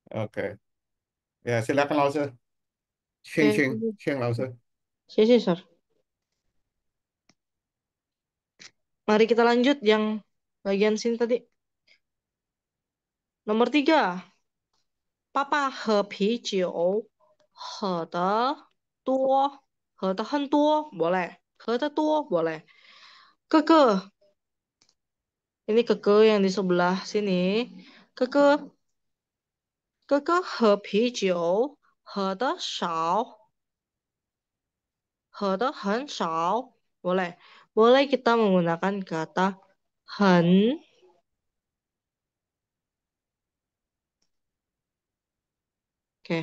Oke. Ya, silakan Lause. Sheng Oke, Sheng, Sheng Lause. sih, Sir. Mari kita lanjut yang bagian sini tadi. Nomor 3, 爸爸喝啤酒，喝得多，喝得很多，boleh，喝得多，boleh。哥哥，ini keke yang di sebelah sini. Keke, 哥哥喝啤酒，喝得少，喝得很少，boleh。Boleh kita menggunakan kata 很，oke.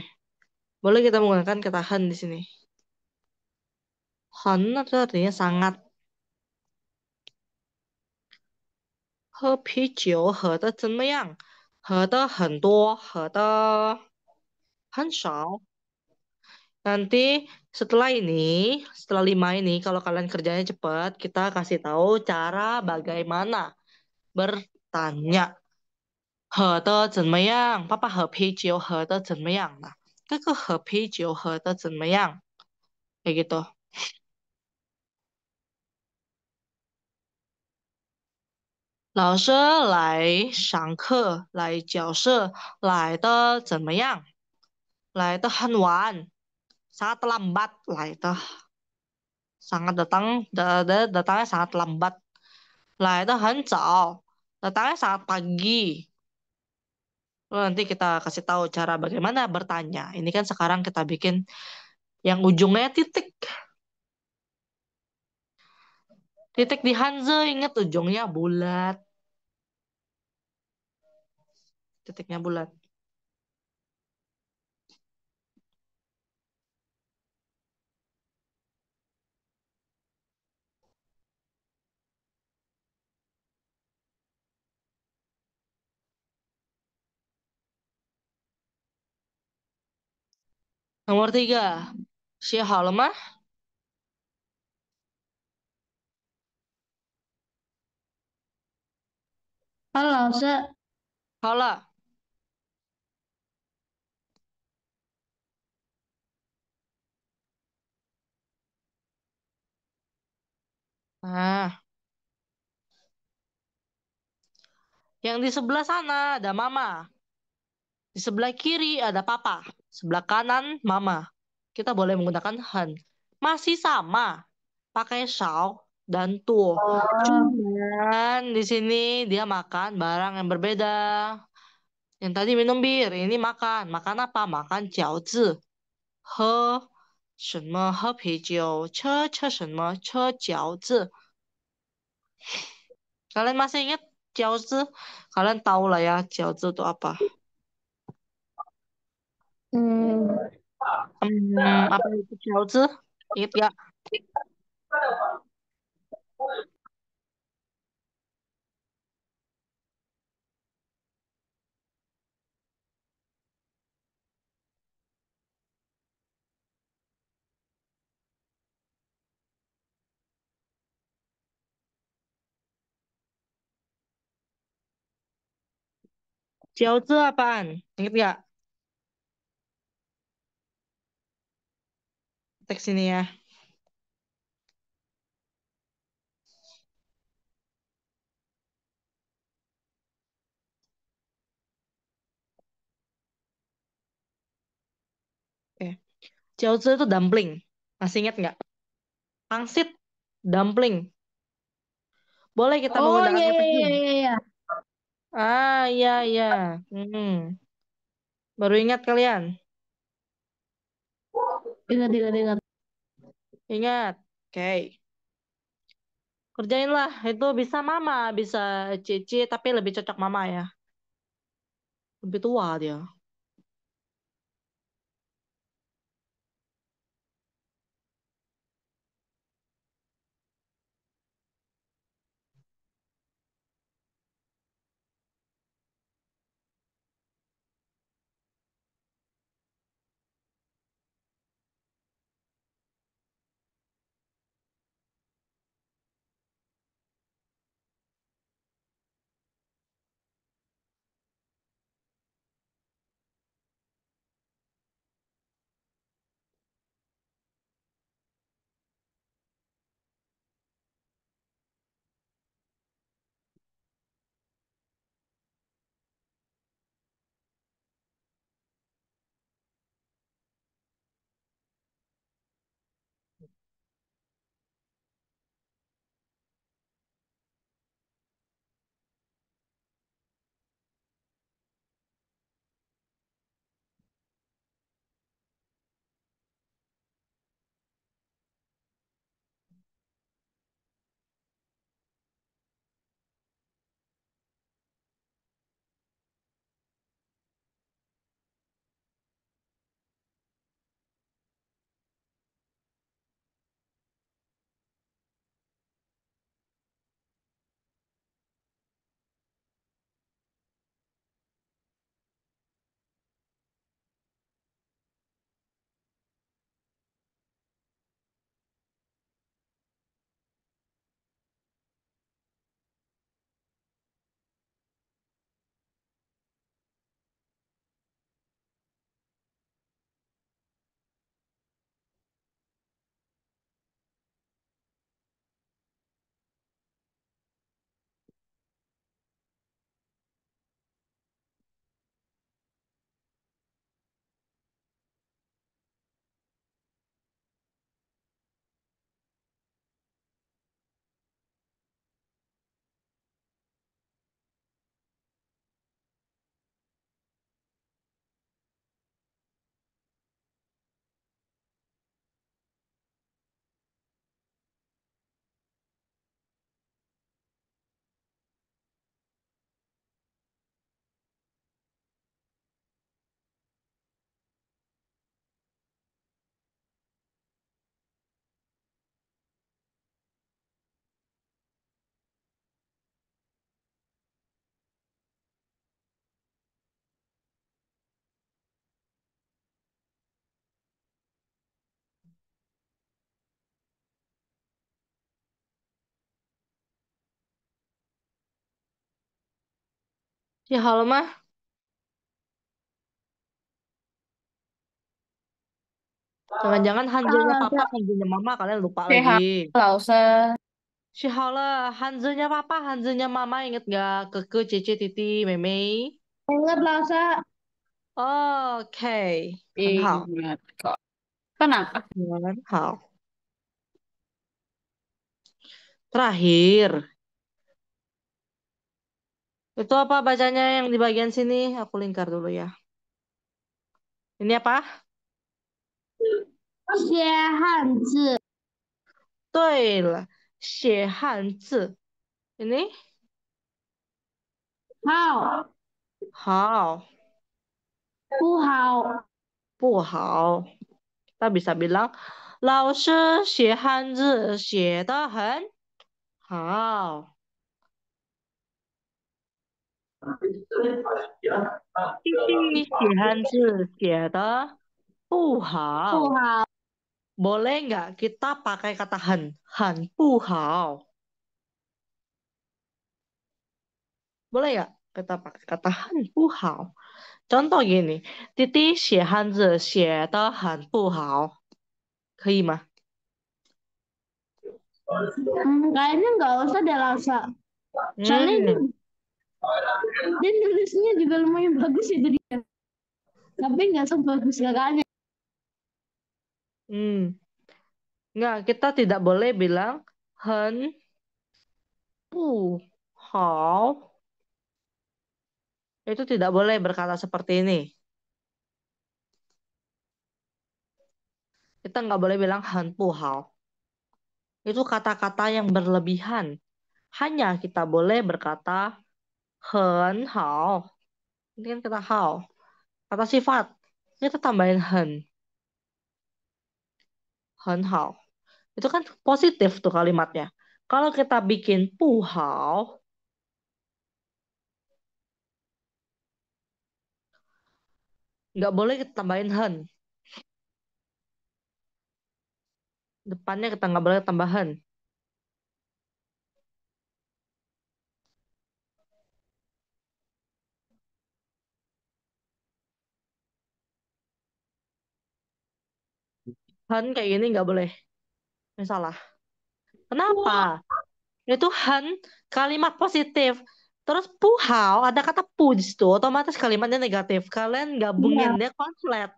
Boleh kita menggunakan kata 很 di sini. 很 itu artinya sangat. 喝啤酒喝的怎么样？喝的很多，喝的很少。Nanti setelah ini, setelah 5 ini, kalau kalian kerjanya cepat, kita kasih tahu cara bagaimana bertanya. 喝的怎么样？爸爸喝啤酒喝的怎么样呢？哥哥喝啤酒喝的怎么样？Kayak gitu. 老师来上课，来教室，来的怎么样？来的很晚，sangat lambat, 来的 sangat datangnya sangat lambat. 来的很早, datangnya sangat pagi. Lalu nanti kita kasih tahu cara bagaimana bertanya. Ini kan sekarang kita bikin yang ujungnya titik. Titik di Hanze, ingat ujungnya bulat. Titiknya bulat. Nomor 3, 写好了吗？Halo, 老师，好了。Nah, yang di sebelah sana ada mama. Di sebelah kiri ada papa. Sebelah kanan mama. Kita boleh menggunakan han. Masih sama. Pakai shao dan tuo. oh, Cuman di sini dia makan barang yang berbeda. Yang tadi minum bir, ini makan. Makan apa? Makan jiaozi. He 什么喝啤酒，吃什么吃饺子。Kalian masih ingat jiaozi? Kalian tahu lah ya jiaozi itu apa? hmm, Apa itu jiaozi? Ingat gak? 饺子 apaan? Ingat gak? Teks ini ya. Oke. Jiaozi itu dumpling. Masih ingat nggak? Pangsit, dumpling. Boleh kita oh menggunakan ya kata ya ya hin. ya ya, Ah, iya, iya. Baru ingat kalian? ingat ingat ingat. Ingat. Oke. Kerjain lah. Itu bisa mama, bisa cici, tapi lebih cocok mama ya. Lebih tua dia. Ya halo mah. Jangan-jangan Halo, Hanzanya papa, Lause. Hanzanya mama kalian lupa 你 lagi. 好，老师。Si halo, Hanzanya papa, Hanzanya mama inget gak? Keke, Cece, Titi, Meme. Ingat, Lause. Oke, 很好，Ingat kok. Kenapa? 很好。Terakhir, itu apa bacanya yang di bagian sini? Aku lingkar dulu ya. Ini apa? 写汉字，对了，写汉字。Ini 好，好，不好？不好。Kita bisa bilang, 老师写汉字写得很好。弟弟写汉字写得不好。不好，Boleh nggak kita pakai kata 很不好？Boleh nggak kita pakai kata 很不好？Contoh gini, Titi 写汉字写得很不好，可以吗？kayaknya nggak usah deh, Lause. Soalnya Hmm, dia nulisnya juga lumayan bagus itu dia. Tapi nggak sebagus kakaknya. hmm. Nggak, kita tidak boleh bilang 很不好. Itu tidak boleh berkata seperti ini. Kita nggak boleh bilang 很不好. Itu kata-kata yang berlebihan. Hanya kita boleh berkata 很好. Ini kan kata hao. Kata sifat. Kita tambahin 很好. Itu kan positif tuh kalimatnya. Kalau kita bikin 不好, nggak boleh kita tambahin 很. Depannya kita nggak boleh tambahan. Kayak gini nggak boleh. Ini salah. Kenapa? Itu kalimat positif. Terus puhao ada kata pu di situ, otomatis kalimatnya negatif. Kalian Iya, gabunginnya konslet.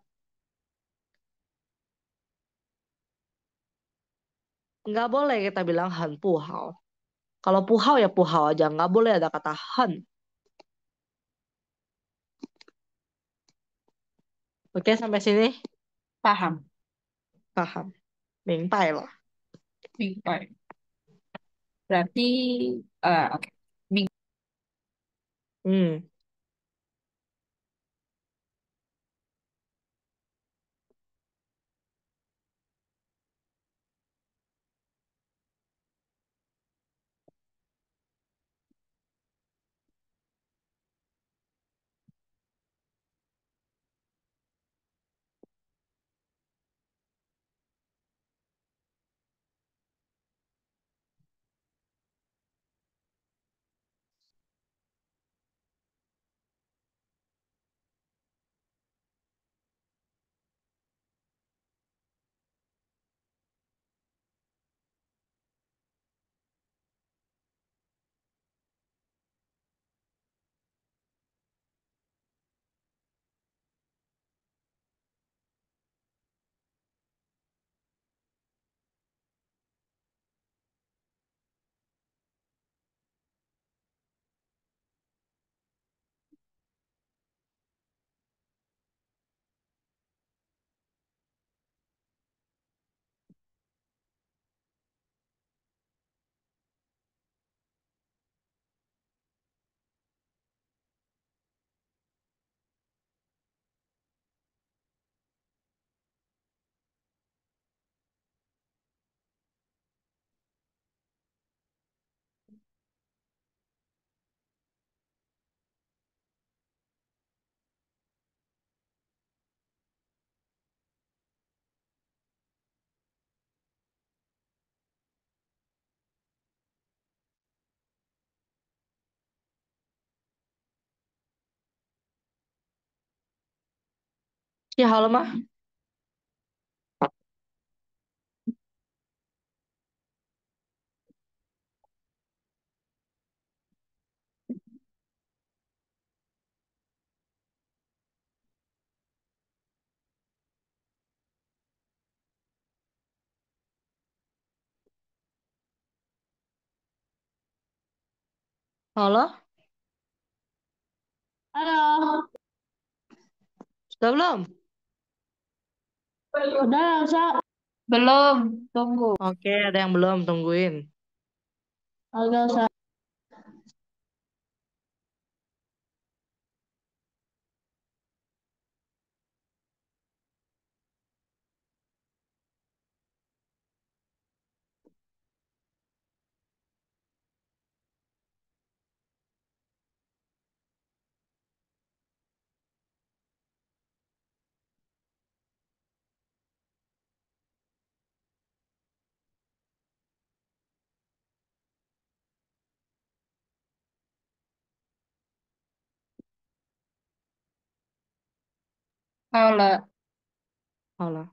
Nggak boleh kita bilang puhao. Kalau puhao ya puhao aja, nggak boleh ada kata han. Oke, sampai sini Paham. paham. Mingpai lah. Mingpai. Berarti, oke. Ming. Hmm. Ya, halo mah. Halo? Halo. Sudah belum? Udah, Elsa. Belum, tunggu. Oke, ada yang belum, tungguin. Oke, Elsa.好了，好了，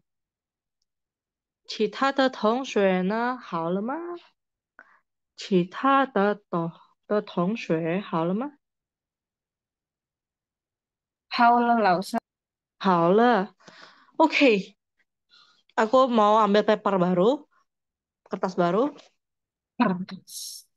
其他的同学呢？好了吗？其他的同学好了吗？好了，老师。好了，oke. Aku mau ambil paper baru, kertas baru. Kertas.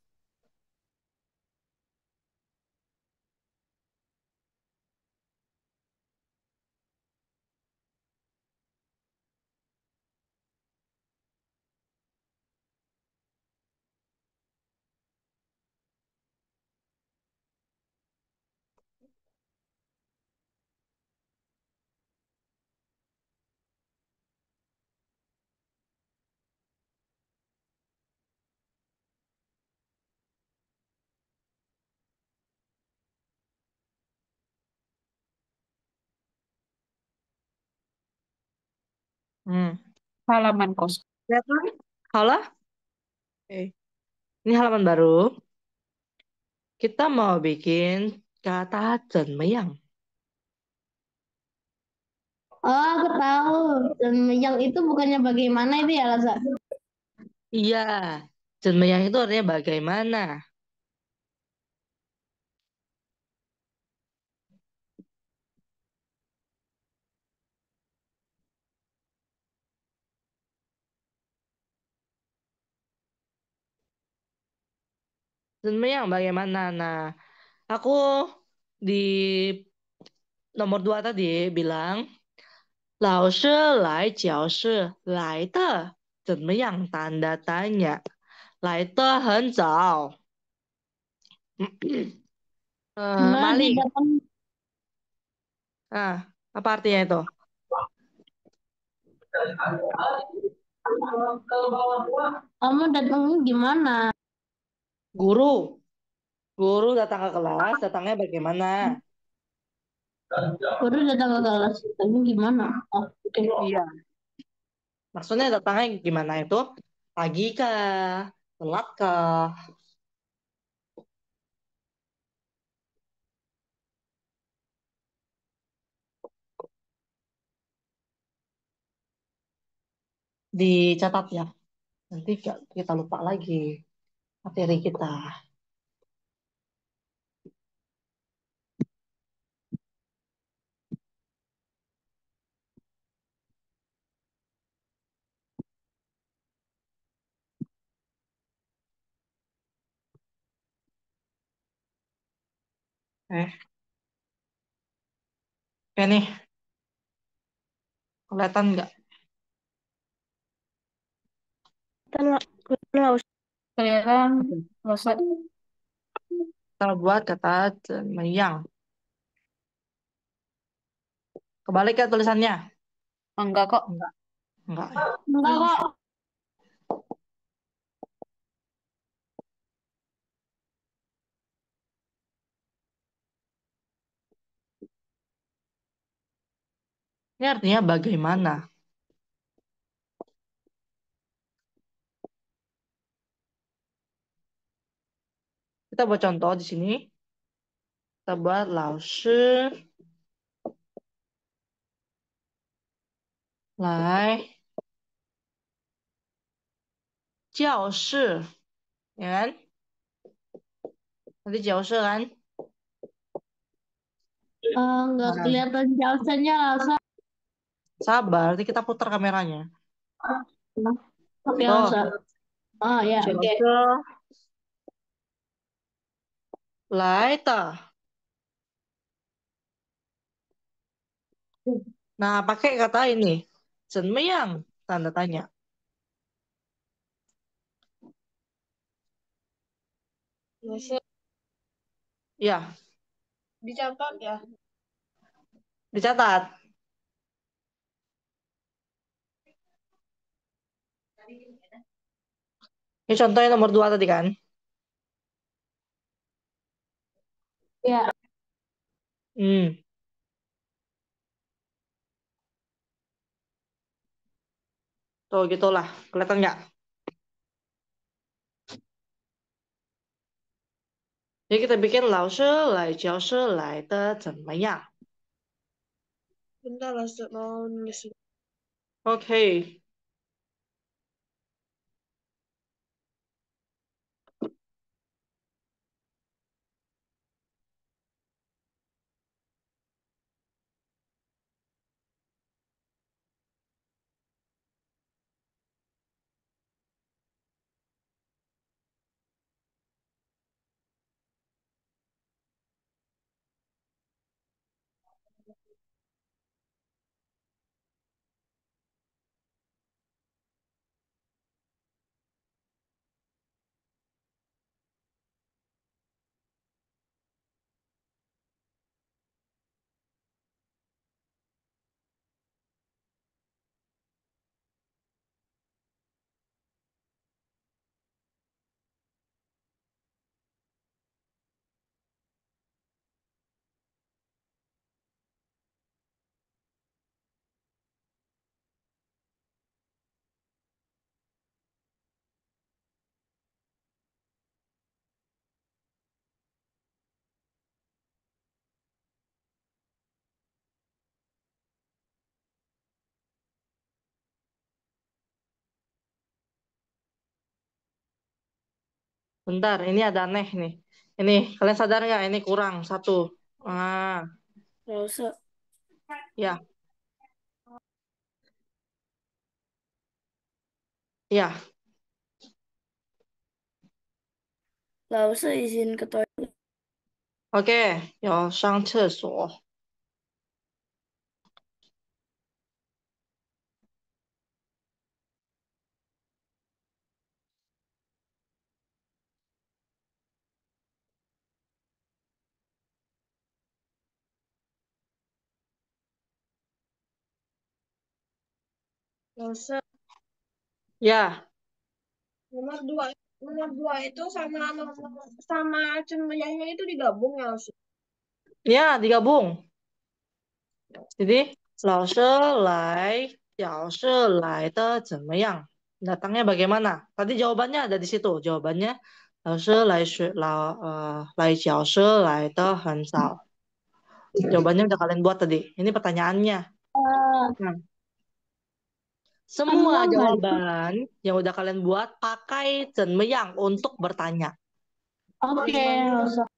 Hmm. Halaman kosong. Lihat kan? Halo? Eh, ini halaman baru. Kita mau bikin kata cenmeyang. Oh, aku tahu. Dan yang itu bukannya bagaimana itu ya, Elsa? Iya, cenmeyang itu artinya bagaimana. Cenmeyang bagaimana. Nah, aku di nomor 2 tadi bilang, 老师来教室来的怎么样？tanda tanya. 来的很早。Gimana dia Maling. datang? Ah, apa artinya itu? Kamu datangnya gimana? Guru. Guru datang ke kelas, datangnya bagaimana? Baru datang ke kelas. Tapi gimana? Oh, oke. Iya. Maksudnya datangnya gimana itu? Pagi kah? Telat kah? Dicatat ya. Nanti kita lupa lagi materi kita. Oke nih, kelihatan nggak? Kelihatan lah. Kelihatan, Oke. Rosa. Kita buat kata yang. Kebalik ya tulisannya? Enggak kok. Enggak. Enggak ya. Enggak kok. Ini artinya bagaimana? Kita buat contoh di sini. Kita buat 老师来教室ya kan? Nanti 教室 kan? Nggak Nah, kelihatan jauhnya lah. sabar, nanti kita putar kameranya. Tuh, Biasa. Oh ya, 教 oke. 室来的. Nah, pakai kata ini. 怎么样? Tanda tanya. Ya, Dicatat ya. dicatat. Ini contohnya nomor 2 tadi kan? Ya. Hmm, tuh gitulah. Kelihatan nggak? Jadi kita bikin 老师来教室来的怎么样? Bentar lah, mau nulis. Oke. Bentar, ini ada aneh nih. Ini, kalian sadar nggak? Ini kurang satu. Ah, Nggak usah. ya, ya. Nggak usah izin ke toilet. Oke, 要上厕所。Nggak usah. Ya, Nomor dua, itu sama sama cendekianya itu digabung ya, Us? ya digabung. Jadi, 老师来教室来的怎么样? Datangnya bagaimana? Tadi jawabannya ada di situ. Jawabannya 来教室来的很早. Jawabannya udah kalian buat tadi. Ini pertanyaannya. Nah, semua Semua kali. jawaban yang udah kalian buat pakai 怎么样 untuk bertanya. Oke, nggak usah.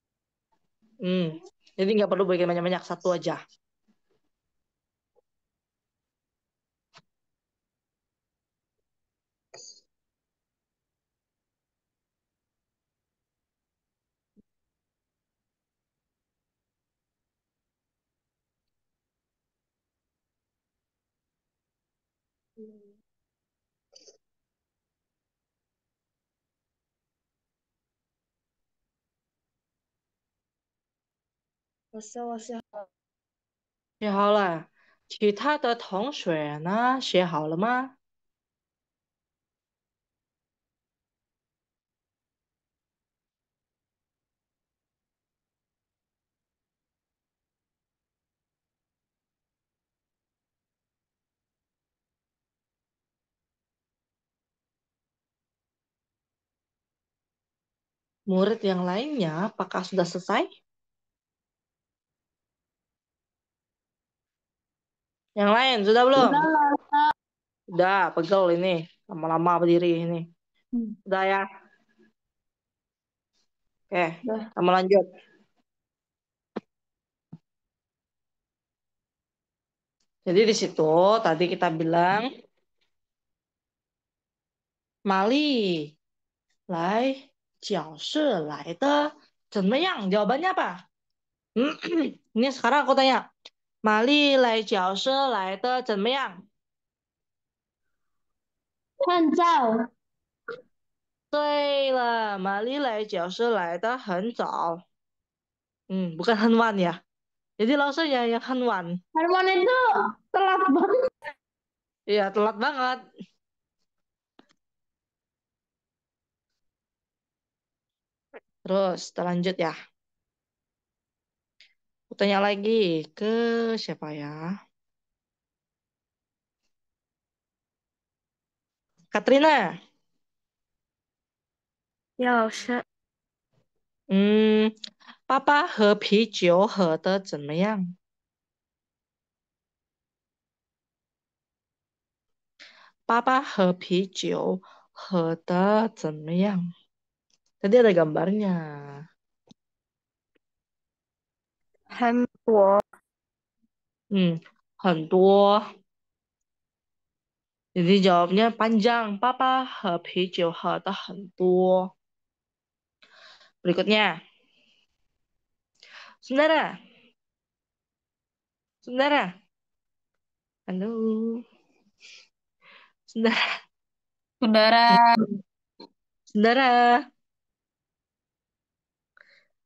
Jadi nggak perlu bikin banyak-banyak, satu aja. Nggak usah, nggak usah. 写好了，其他的同学呢？写好了吗？Murid yang lainnya, apakah sudah selesai? Yang lain sudah belum? Udah lah. Udah, pegel ini. Lama-lama berdiri ini. Hmm. Udah ya. Oke, Dah. kita lanjut. Jadi di situ tadi kita bilang, Mali, lai, jiao shi lai de, zenmeyang? Jawabannya apa? Ini sekarang aku tanya. Mali lai jiao shi lai de, zenmeyang? 看照，对了，玛丽来教室来的很早. Bukan Hanwan ya. Jadi langsung ya yang Hanwan. Harmon itu telat banget. Iya, telat banget. Terus, kita lanjut ya. Aku tanya lagi ke siapa ya? Katrina. 要是嗯，爸爸喝啤酒喝的怎么样？爸爸喝啤酒喝的怎么样？Tadi ada gambarnya. 很多 很多. Jadi jawabnya panjang. Papa 喝啤酒喝的很多. Berikutnya. Saudara. Saudara. Halo. Saudara. saudara. Saudara.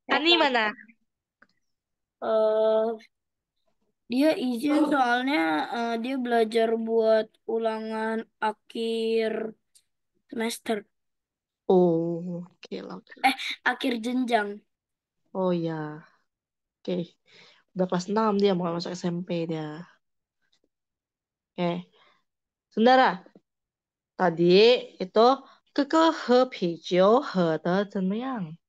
Ya, Ani mana? eh, dia izin soalnya dia belajar buat ulangan akhir semester, Oh, oke lah. Oke lah. akhir jenjang. Oh ya. Oke. Udah kelas 6 dia mau masuk SMP dia. Oke. Saudara. Tadi itu 哥哥喝啤酒喝的怎么样?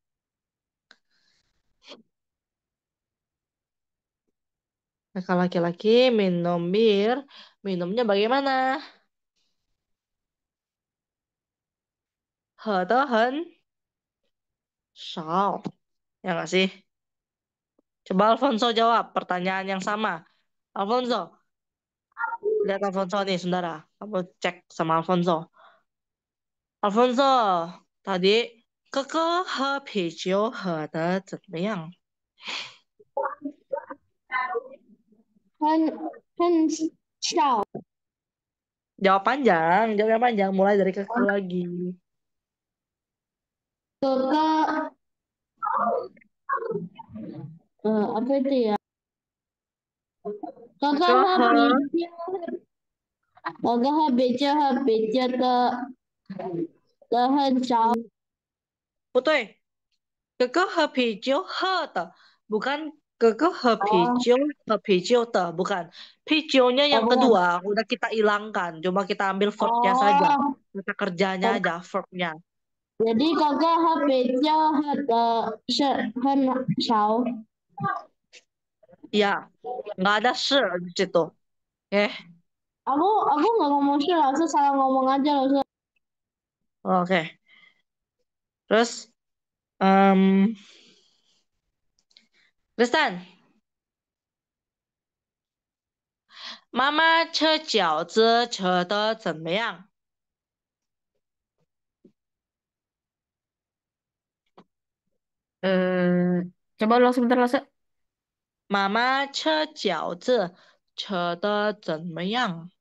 Nah, kalau laki-laki minum bir, minumnya bagaimana? 喝得很少. Ya nggak sih? Coba Alfonso jawab pertanyaan yang sama. Alfonso, lihat Alfonso nih, saudara. Kamu cek sama Alfonso. Alfonso, tadi 哥哥喝啤酒喝的怎么样? 很少， Jawab panjang, jawab yang panjang. Mulai dari keke lagi. kakak apa itu ya? Kakak 哥喝 habisnya的很少，不对，哥哥喝啤酒喝的，bukan 哥哥喝啤酒喝啤酒的bukan. Pijonya oh yang bukan, kedua udah kita hilangkan, cuma kita ambil verbnya saja, oh kata kerjanya kak- aja verbnya. jadi kakak habisnya很少，Ya, nggak ada se di situ. Eh, aku nggak ngomong sih, langsung salah ngomong aja langsung. oke. Terus, um, Tristan, 妈妈吃饺子吃的怎么样？Coba ulang sebentar, Lase. 妈妈吃饺子吃的怎么样？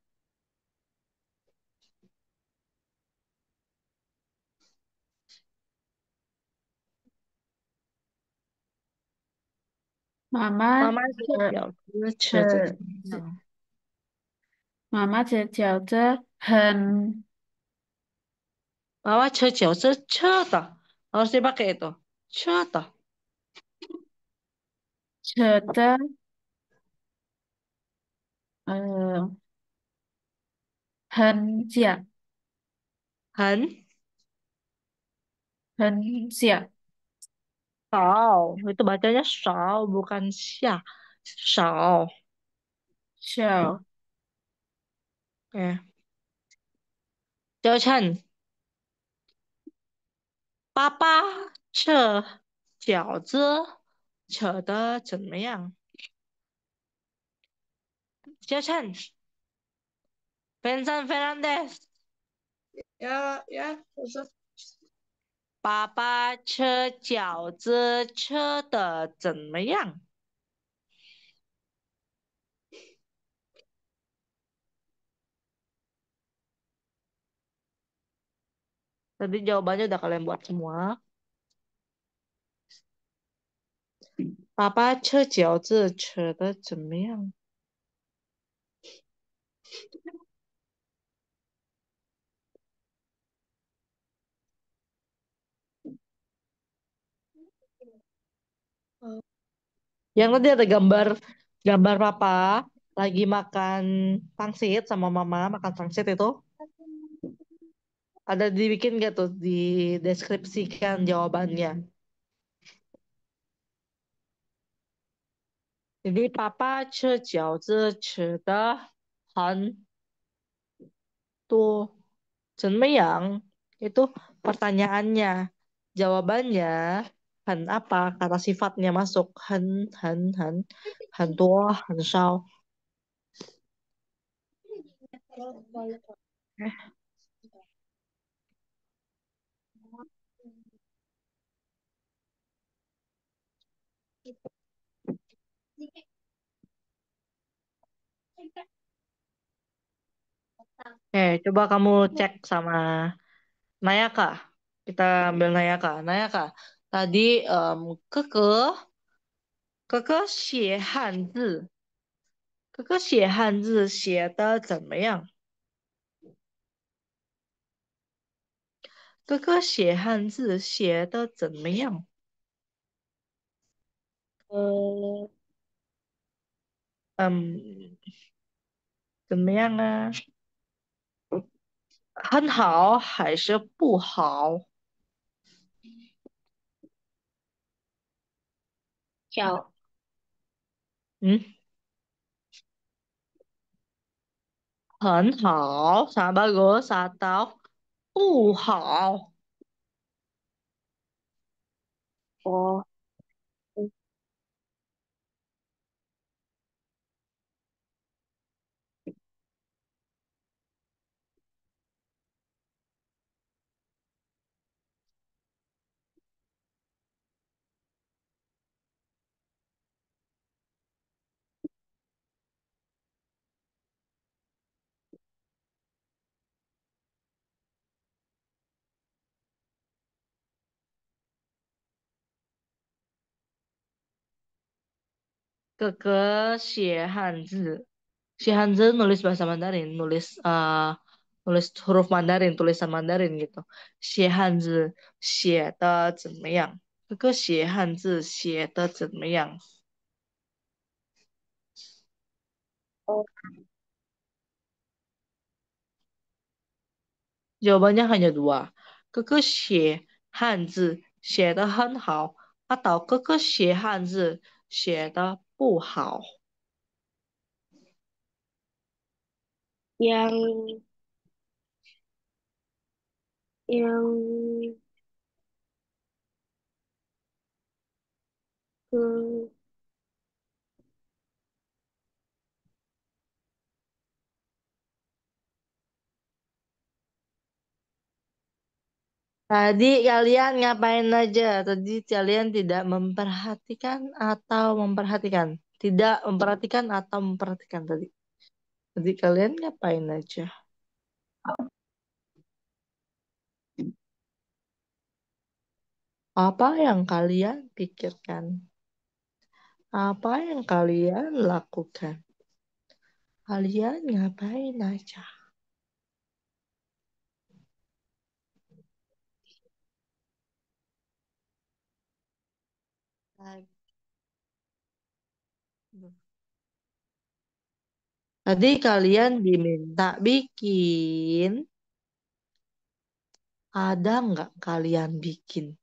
妈妈妈吃吃饺子吃的怎吃么样？妈妈吃饺子很妈妈吃饺子吃的，harus dipakai itu 吃的，吃的呃很小很很小 少，itu bacanya 少 bukan 下，少。小 Oke. Jauh Chen, 爸爸这饺子扯得怎么样？Jauh Chen, Vincent Fernandez, 我说爸爸吃饺子吃的怎么样？Tadi jawabannya udah kalian buat semua. 爸爸吃饺子吃的怎么样？Yang tadi ada gambar gambar papa lagi makan pangsit sama mama makan pangsit itu. Ada dibikin gak tuh dideskripsikan jawabannya. Jadi papa 吃饺子吃的很多，怎么样？Itu pertanyaannya. Jawabannya 很 apa? Kata sifatnya masuk 很多很少. Coba kamu cek sama Nayaka. Kita ambil Nayaka. Nayaka, tadi Keke, Keke 写汉字，哥哥写汉字写的怎么样？哥哥写汉字写的怎么样？呃，嗯，怎么样啊？很好还是不好？Ciao. 嗯，很好，sangat bagus atau 不好？Oh,哥哥写汉字，写汉字nulis bahasa Mandarin, nulis huruf Mandarin, tulisan Mandarin gitu. 写汉字写的怎么样？哥哥写汉字写的怎么样？oh, Jawabannya hanya dua. 哥哥写汉字写得很好，atau 哥哥写汉字写得不好。yang yang ke Tadi kalian ngapain aja? Tadi kalian tidak memperhatikan atau memperhatikan? Tidak memperhatikan atau memperhatikan tadi? Tadi kalian ngapain aja? Apa yang kalian pikirkan? Apa yang kalian lakukan? Kalian ngapain aja? Tadi kalian diminta bikin. Ada nggak kalian bikin?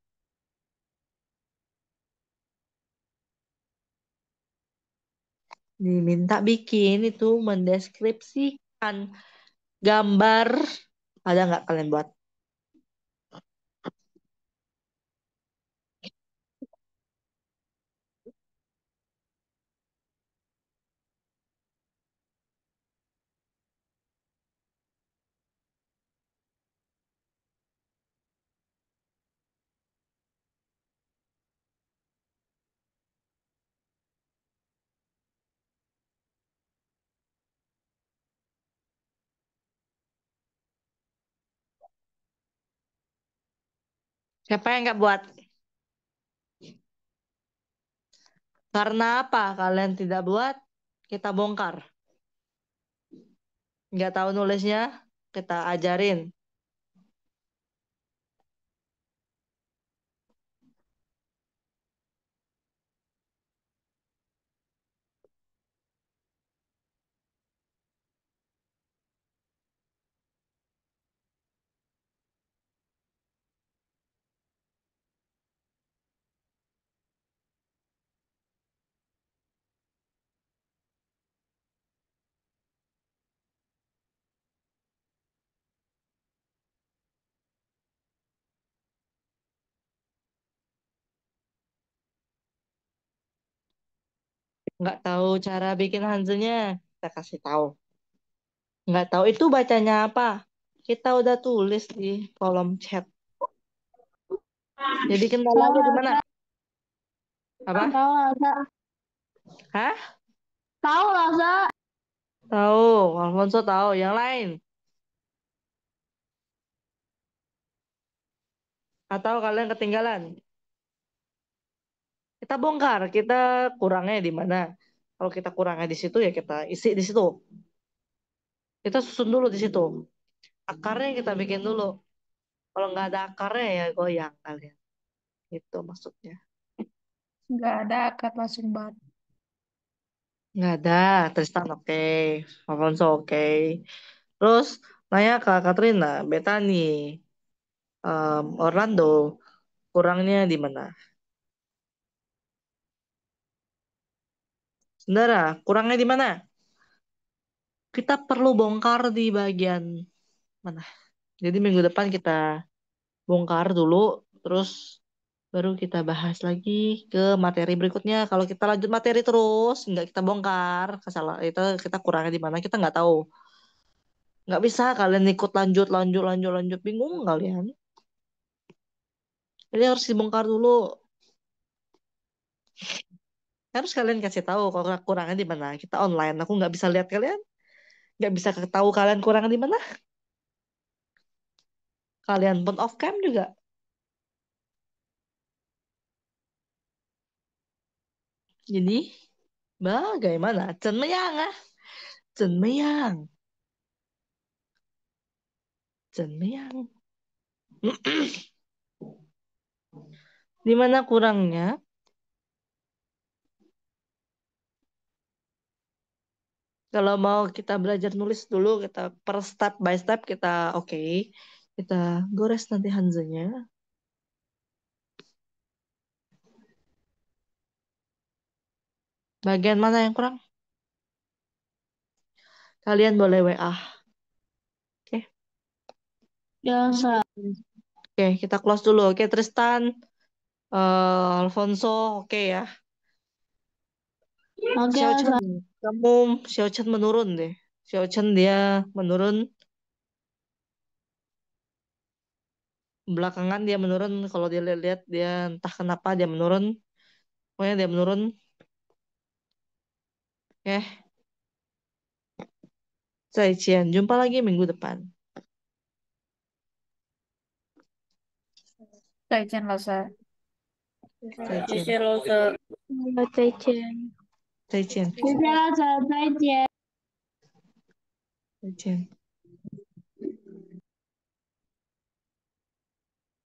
Diminta bikin itu mendeskripsikan gambar Ada nggak kalian buat? Siapa yang nggak buat? Karena apa kalian tidak buat? Kita bongkar. Nggak tahu nulisnya, kita ajarin. Nggak tahu cara bikin Hanzunya, kita kasih tahu. Nggak tahu itu bacanya apa. Kita udah tulis di kolom chat. Jadi kendalanya di mana? Apa? Tahu lah, Sa. Hah? Tahu lah, Sa. Tahu, Alfonso tahu. Yang lain? Atau kalian ketinggalan? Kita bongkar, kita kurangnya di mana? Kalau kita kurangnya di situ ya kita isi di situ. Kita susun dulu di situ. Akarnya kita bikin dulu. Kalau nggak ada akarnya ya goyang kalian. Itu maksudnya. Nggak ada akad langsung bat. Nggak ada. Tristan oke. Alfonso oke. Terus nanya ke Katrina, Bethany, Orlando, kurangnya di mana? Saudara, kurangnya di mana? Kita perlu bongkar di bagian mana? Jadi minggu depan kita bongkar dulu, terus baru kita bahas lagi ke materi berikutnya. Kalau kita lanjut materi terus, nggak kita bongkar, kesalahan itu kita kurangnya di mana kita nggak tahu. Nggak bisa kalian ikut lanjut, lanjut, lanjut, lanjut, bingung kalian. Jadi harus dibongkar dulu. Harus kalian kasih tahu kalau kurangnya di mana. Kita online, aku nggak bisa lihat kalian, nggak bisa tahu kalian kurangnya di mana. Kalian pun off cam juga. Jadi bagaimana? Chen Meyang ah, Chen Meyang, Chen Meyang. Di mana kurangnya? Kalau mau kita belajar nulis dulu, kita per step by step kita oke. Kita gores nanti Hanzanya. Bagian mana yang kurang? Kalian boleh WA. Oke. Ya, Sa. Oke, kita close dulu. Oke, Tristan, Alfonso, oke ya. Oke, Xiao Chen, Sa. kamu Xiao Chen menurun deh. Xiao Chen dia menurun. Belakangan dia menurun. Kalau dia lihat dia entah kenapa dia menurun. Pokoknya dia menurun. Oke, Zaijian. Jumpa lagi minggu depan. 再见，老师。谢谢再见，老师。再见。再见，谢谢啦，Sa. 再见。再见。